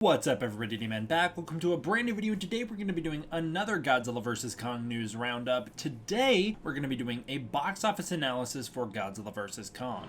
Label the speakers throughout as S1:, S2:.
S1: What's up everybody, D-Man back. Welcome to a brand new video. Today we're going to be doing another Godzilla vs. Kong news roundup. Today we're going to be doing a box office analysis for Godzilla vs. Kong.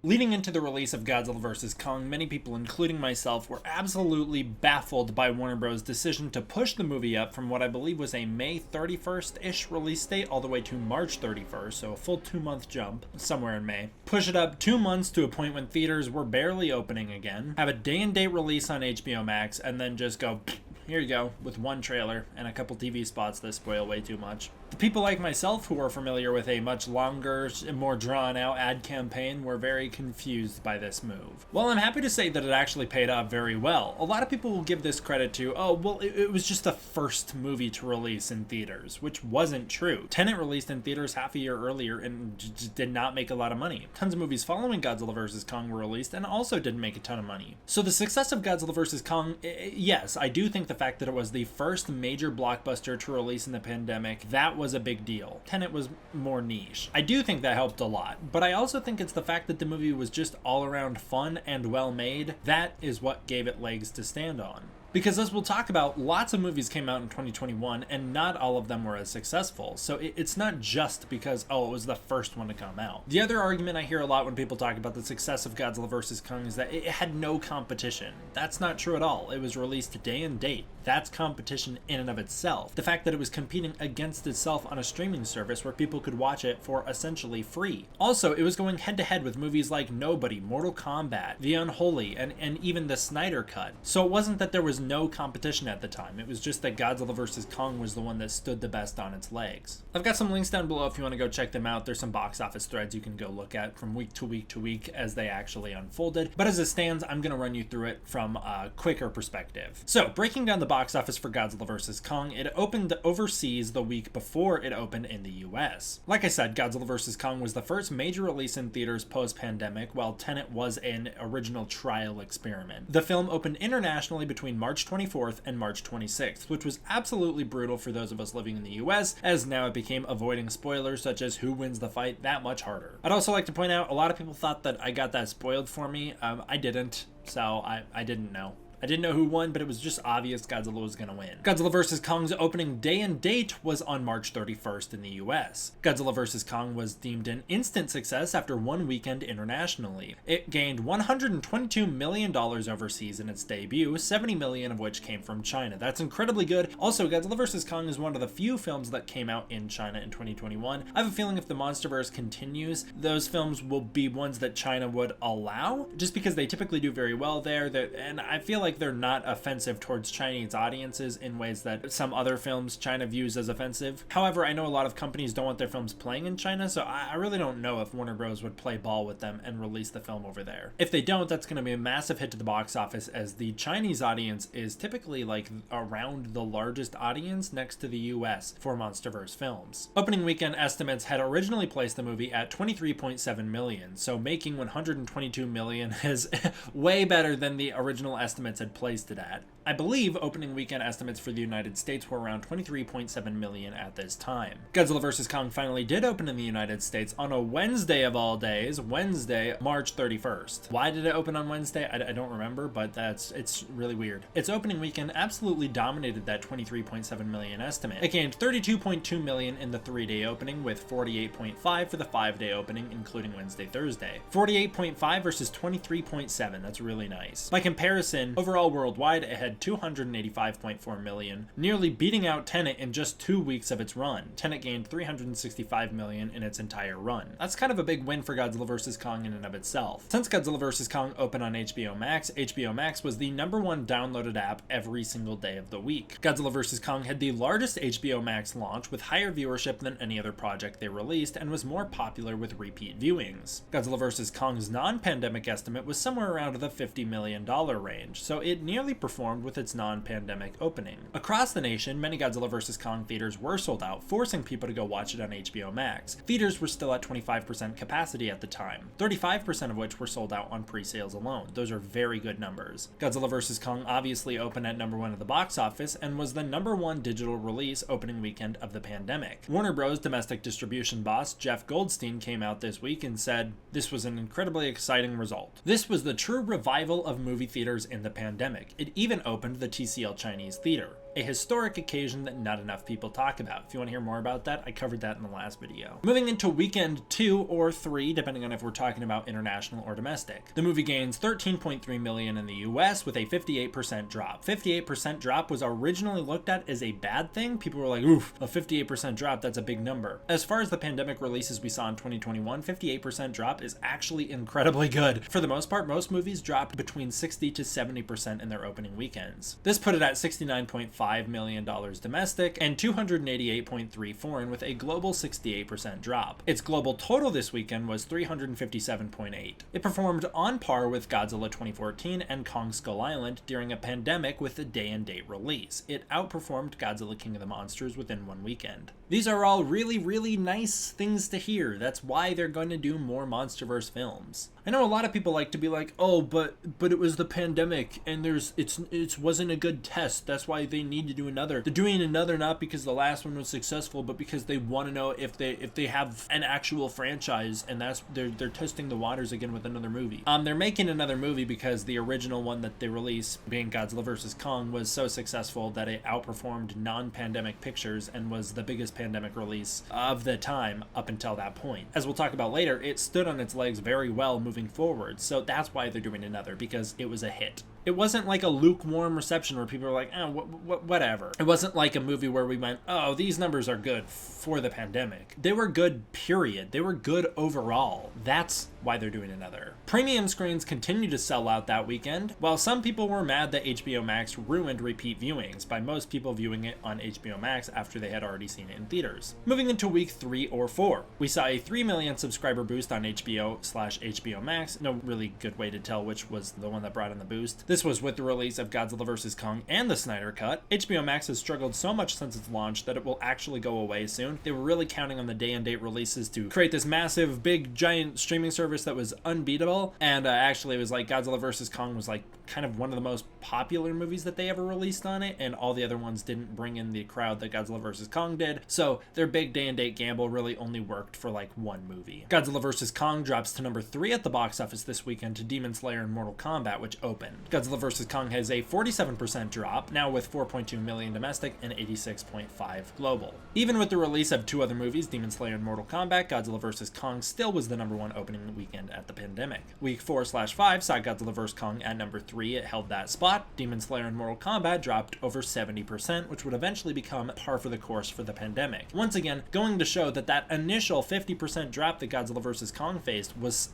S1: Leading into the release of Godzilla vs. Kong, many people, including myself, were absolutely baffled by Warner Bros.' decision to push the movie up from what I believe was a May 31st-ish release date all the way to March 31st, so a full 2-month jump, somewhere in May. Push it up 2 months to a point when theaters were barely opening again, have a day-and-date release on HBO Max, and then just go, here you go, with one trailer and a couple TV spots that spoil way too much. The people like myself who are familiar with a much longer, more drawn-out ad campaign were very confused by this move. Well, I'm happy to say that it actually paid off very well. A lot of people will give this credit to, oh, well, it was just the first movie to release in theaters, which wasn't true. Tenet released in theaters half a year earlier and just did not make a lot of money. Tons of movies following Godzilla vs. Kong were released and also didn't make a ton of money. So the success of Godzilla vs. Kong, yes, I do think the fact that it was the first major blockbuster to release in the pandemic, that was a big deal. Tenet was more niche. I do think that helped a lot, but I also think it's the fact that the movie was just all around fun and well made. That is what gave it legs to stand on. Because as we'll talk about, lots of movies came out in 2021 and not all of them were as successful. So it's not just because, oh, it was the first one to come out. The other argument I hear a lot when people talk about the success of Godzilla vs. Kong is that it had no competition. That's not true at all. It was released day and date. That's competition in and of itself. The fact that it was competing against itself on a streaming service where people could watch it for essentially free. Also, it was going head to head with movies like Nobody, Mortal Kombat, The Unholy, and even the Snyder Cut. So it wasn't that there was no competition at the time. It was just that Godzilla vs. Kong was the one that stood the best on its legs. I've got some links down below if you want to go check them out. There's some box office threads you can go look at from week to week to week as they actually unfolded. But as it stands, I'm going to run you through it from a quicker perspective. So, breaking down the box office for Godzilla vs. Kong, it opened overseas the week before it opened in the US. Like I said, Godzilla vs. Kong was the first major release in theaters post-pandemic, while Tenet was an original trial experiment. The film opened internationally between March 24th and March 26th, which was absolutely brutal for those of us living in the US, as now it became avoiding spoilers such as who wins the fight that much harder. I'd also like to point out, a lot of people thought that I got that spoiled for me. I didn't, so I didn't know. I didn't know who won, but it was just obvious Godzilla was going to win. Godzilla vs. Kong's opening day and date was on March 31st in the US. Godzilla vs. Kong was deemed an instant success after one weekend internationally. It gained $122 million overseas in its debut, $70 million of which came from China. That's incredibly good. Also, Godzilla vs. Kong is one of the few films that came out in China in 2021. I have a feeling if the MonsterVerse continues, those films will be ones that China would allow, just because they typically do very well there, and I feel like they're not offensive towards Chinese audiences in ways that some other films China views as offensive. However, I know a lot of companies don't want their films playing in China, so I really don't know if Warner Bros. Would play ball with them and release the film over there. If they don't, that's going to be a massive hit to the box office, as the Chinese audience is typically like around the largest audience next to the US for MonsterVerse films. Opening weekend estimates had originally placed the movie at $23.7 million, so making $122 million is way better than the original estimates had placed it at. I believe opening weekend estimates for the United States were around $23.7 million at this time. Godzilla vs. Kong finally did open in the United States on a Wednesday of all days, Wednesday, March 31st. Why did it open on Wednesday? I don't remember, but it's really weird. Its opening weekend absolutely dominated that $23.7 million estimate. It gained $32.2 million in the 3-day opening, with $48.5 for the 5-day opening, including Wednesday, Thursday. 48.5 versus 23.7, that's really nice. By comparison, overall worldwide, it had $285.4 million, nearly beating out Tenet in just 2 weeks of its run. Tenet gained $365 million in its entire run. That's kind of a big win for Godzilla vs. Kong in and of itself. Since Godzilla vs. Kong opened on HBO Max was the #1 downloaded app every single day of the week. Godzilla vs. Kong had the largest HBO Max launch with higher viewership than any other project they released, and was more popular with repeat viewings. Godzilla vs. Kong's non-pandemic estimate was somewhere around the $50 million range, so so it nearly performed with its non-pandemic opening. Across the nation, many Godzilla vs. Kong theaters were sold out, forcing people to go watch it on HBO Max. Theaters were still at 25% capacity at the time, 35% of which were sold out on pre-sales alone. Those are very good numbers. Godzilla vs. Kong obviously opened at #1 at the box office and was the #1 digital release opening weekend of the pandemic. Warner Bros. Domestic distribution boss Jeff Goldstein came out this week and said, "This was an incredibly exciting result. This was the true revival of movie theaters in the pandemic. It even opened the TCL Chinese Theater. A historic occasion that not enough people talk about." If you want to hear more about that, I covered that in the last video. Moving into weekend 2 or 3, depending on if we're talking about international or domestic. The movie gains $13.3 million in the US with a 58% drop. 58% drop was originally looked at as a bad thing. People were like, oof, a 58% drop, that's a big number. As far as the pandemic releases we saw in 2021, 58% drop is actually incredibly good. For the most part, most movies dropped between 60 to 70% in their opening weekends. This put it at $69.5 million domestic and $288.3 foreign, with a global 68% drop. Its global total this weekend was $357.8. It performed on par with Godzilla 2014 and Kong Skull Island during a pandemic with a day-and-date release. It outperformed Godzilla King of the Monsters within one weekend. These are all really, really nice things to hear. That's why they're going to do more MonsterVerse films. I know a lot of people like to be like, oh, but it was the pandemic and it wasn't a good test. That's why they need to do another. They're doing another not because the last one was successful, but because they want to know if they have an actual franchise, and they're testing the waters again with another movie. They're making another movie because the original one that they released, being Godzilla vs. Kong, was so successful that it outperformed non-pandemic pictures and was the biggest pandemic release of the time up until that point. As we'll talk about later, it stood on its legs very well moving forward, so that's why they're doing another, because it was a hit. It wasn't like a lukewarm reception where people were like, oh, whatever. It wasn't like a movie where we went, oh, these numbers are good for the pandemic. They were good, period. They were good overall. That's why they're doing another. Premium screens continue to sell out that weekend. While some people were mad that HBO Max ruined repeat viewings by most people viewing it on HBO Max after they had already seen it in theaters. Moving into week 3 or 4, we saw a 3 million subscriber boost on HBO/HBO Max. No really good way to tell which was the one that brought in the boost. This was with the release of Godzilla vs. Kong and the Snyder Cut. HBO Max has struggled so much since its launch that it will actually go away soon. They were really counting on the day-and-date releases to create this massive, big, giant streaming service that was unbeatable, and actually it was like Godzilla vs. Kong was like kind of one of the most popular movies that they ever released on it, and all the other ones didn't bring in the crowd that Godzilla vs. Kong did, so their big day-and-date gamble really only worked for like one movie. Godzilla vs. Kong drops to #3 at the box office this weekend to Demon Slayer and Mortal Kombat, which opened. Godzilla vs. Kong has a 47% drop, now with 4.2 million domestic and 86.5 global. Even with the release of two other movies, Demon Slayer and Mortal Kombat, Godzilla vs. Kong still was the #1 opening weekend at the pandemic. Week 4/5 saw Godzilla vs. Kong at #3. It held that spot. Demon Slayer and Mortal Kombat dropped over 70%, which would eventually become par for the course for the pandemic. Once again, going to show that that initial 50% drop that Godzilla vs. Kong faced was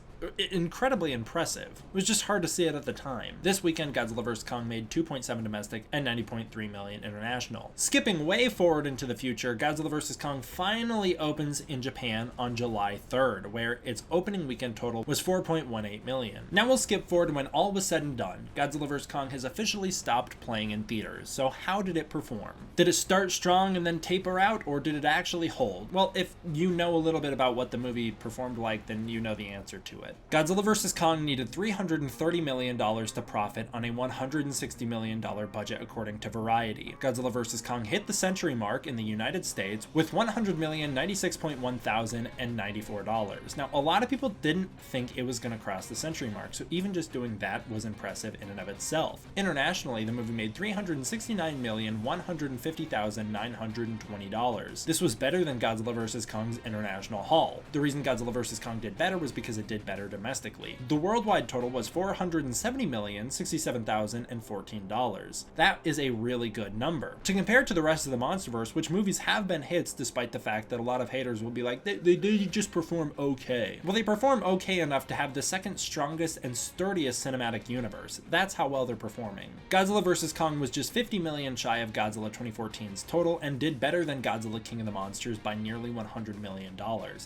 S1: incredibly impressive. It was just hard to see it at the time. This weekend, Godzilla vs. Kong made 2.7 domestic and 90.3 million international. Skipping way forward into the future, Godzilla vs. Kong finally opens in Japan on July 3rd, where its opening weekend total was 4.18 million. Now we'll skip forward to when all was said and done. Godzilla vs. Kong has officially stopped playing in theaters. So how did it perform? Did it start strong and then taper out, or did it actually hold? Well, if you know a little bit about what the movie performed like, then you know the answer to it. Godzilla vs. Kong needed $330 million to profit on a $160 million budget, according to Variety. Godzilla vs. Kong hit the century mark in the United States with $100,096.1 thousand and $94. Now, a lot of people didn't think it was going to cross the century mark, so even just doing that was impressive in and of itself. Internationally, the movie made $369,150,920. This was better than Godzilla vs. Kong's international haul. The reason Godzilla vs. Kong did better was because it did better domestically. The worldwide total was $470,067,014. That is a really good number. To compare to the rest of the MonsterVerse, which movies have been hits despite the fact that a lot of haters will be like, they just perform okay. Well, they perform okay enough to have the second strongest and sturdiest cinematic universe. That's how well they're performing. Godzilla vs. Kong was just 50 million shy of Godzilla 2014's total and did better than Godzilla King of the Monsters by nearly $100 million.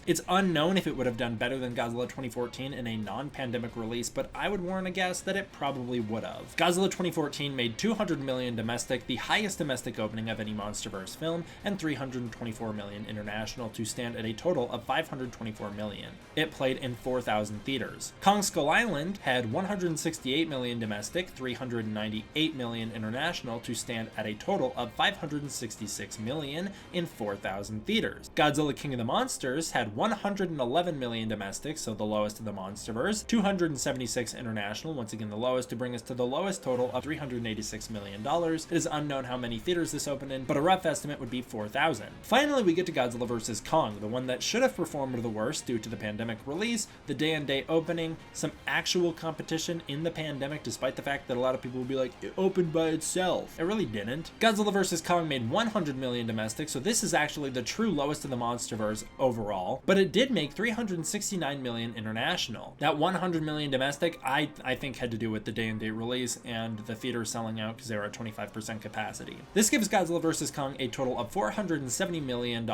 S1: It's unknown if it would have done better than Godzilla 2014 2014 in a non-pandemic release, but I would warn a guess that it probably would have. Godzilla 2014 made $200 million domestic, the highest domestic opening of any MonsterVerse film, and $324 million international, to stand at a total of $524 million. It played in 4,000 theaters. Kong Skull Island had $168 million domestic, $398 million international, to stand at a total of $566 million in 4,000 theaters. Godzilla King of the Monsters had $111 million domestic, so the lowest of the MonsterVerse, $276 international, once again the lowest, to bring us to the lowest total of $386 million. It is unknown how many theaters this opened in, but a rough estimate would be 4,000. Finally, we get to Godzilla vs. Kong, the one that should have performed the worst due to the pandemic release, the day-and-date opening, some actual competition in the pandemic, despite the fact that a lot of people will be like, it opened by itself. It really didn't. Godzilla vs. Kong made $100 million domestic, so this is actually the true lowest of the MonsterVerse overall, but it did make $369 million international. That $100 million domestic, I think had to do with the day-and-date release and the theaters selling out because they were at 25% capacity. This gives Godzilla vs. Kong a total of $470 million,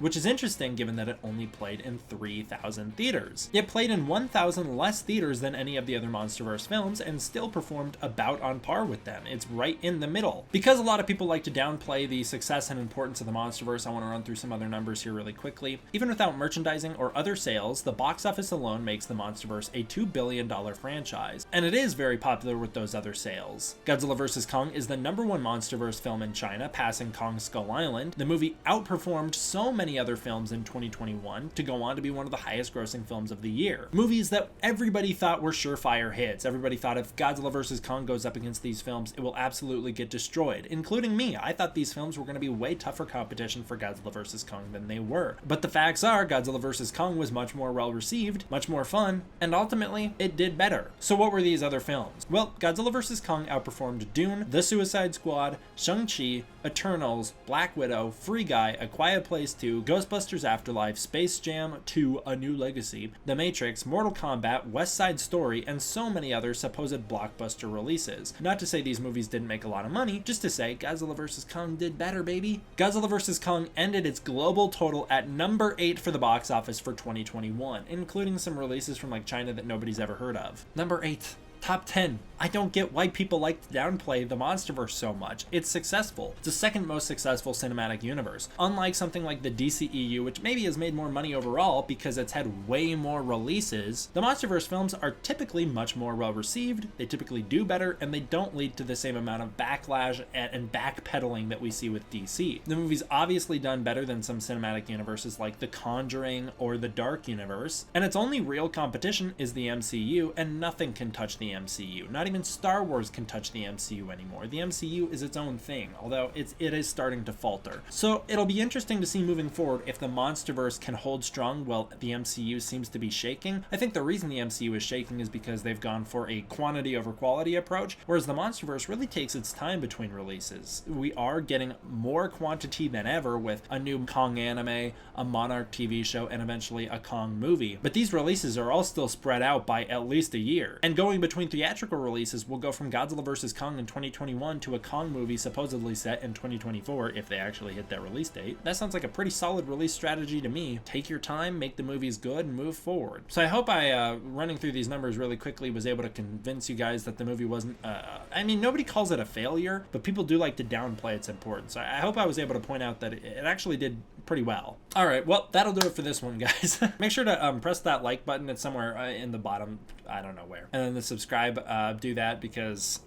S1: which is interesting given that it only played in 3,000 theaters. It played in 1,000 less theaters than any of the other MonsterVerse films and still performed about on par with them. It's right in the middle. Because a lot of people like to downplay the success and importance of the MonsterVerse, I want to run through some other numbers here really quickly. Even without merchandising or other sales, the box office alone makes the MonsterVerse a $2 billion franchise, and it is very popular with those other sales. Godzilla vs. Kong is the #1 MonsterVerse film in China, passing Kong Skull Island. The movie outperformed so many other films in 2021 to go on to be one of the highest grossing films of the year. Movies that everybody thought were surefire hits. Everybody thought if Godzilla vs. Kong goes up against these films, it will absolutely get destroyed, including me. I thought these films were going to be way tougher competition for Godzilla vs. Kong than they were. But the facts are, Godzilla vs. Kong was much more well received, much more fun, and ultimately, it did better. So what were these other films? Well, Godzilla vs. Kong outperformed Dune, The Suicide Squad, Shang-Chi, Eternals, Black Widow, Free Guy, A Quiet Place 2, Ghostbusters Afterlife, Space Jam 2: A New Legacy, The Matrix, Mortal Kombat, West Side Story, and so many other supposed blockbuster releases. Not to say these movies didn't make a lot of money, just to say Godzilla vs. Kong did better, baby. Godzilla vs. Kong ended its global total at number 8 for the box office for 2021, including some releases from like China that nobody's ever heard of. Number 8. Top 10. I don't get why people like to downplay the MonsterVerse so much. It's successful. It's the second most successful cinematic universe. Unlike something like the DCEU, which maybe has made more money overall because it's had way more releases, the MonsterVerse films are typically much more well received, they typically do better, and they don't lead to the same amount of backlash and backpedaling that we see with DC. The movie's obviously done better than some cinematic universes like The Conjuring or the Dark Universe, and its only real competition is the MCU, and nothing can touch the MCU. Not even Star Wars can touch the MCU anymore. The MCU is its own thing, although it is starting to falter. So it'll be interesting to see moving forward if the MonsterVerse can hold strong while the MCU seems to be shaking. I think the reason the MCU is shaking is because they've gone for a quantity over quality approach, whereas the MonsterVerse really takes its time between releases. We are getting more quantity than ever with a new Kong anime, a Monarch TV show, and eventually a Kong movie. But these releases are all still spread out by at least a year. And going between theatrical releases, we'll go from Godzilla vs. Kong in 2021 to a Kong movie supposedly set in 2024 if they actually hit that release date. That sounds like a pretty solid release strategy to me. Take your time, make the movies good, and move forward. So I hope I, running through these numbers really quickly, was able to convince you guys that the movie wasn't, I mean, nobody calls it a failure, but people do like to downplay its importance. I hope I was able to point out that it actually did pretty well. All right, well, that'll do it for this one, guys. Make sure to press that like button. It's somewhere in the bottom, I don't know where. And then the subscribe, do that because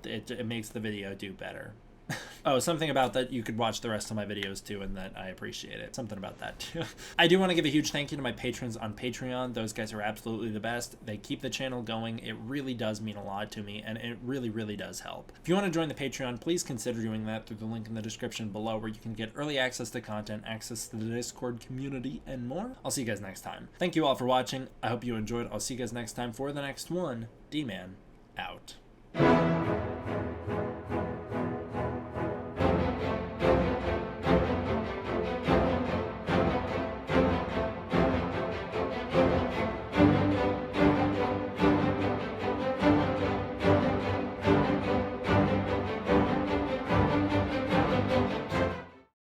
S1: it makes the video do better. Oh, something about that you could watch the rest of my videos too, and that I appreciate it. Something about that too. I do want to give a huge thank you to my patrons on Patreon. Those guys are absolutely the best. They keep the channel going. It really does mean a lot to me, and it really, really does help. If you want to join the Patreon, please consider doing that through the link in the description below, where you can get early access to content, access to the Discord community, and more. I'll see you guys next time. Thank you all for watching. I hope you enjoyed. I'll see you guys next time for the next one. D-Man, out.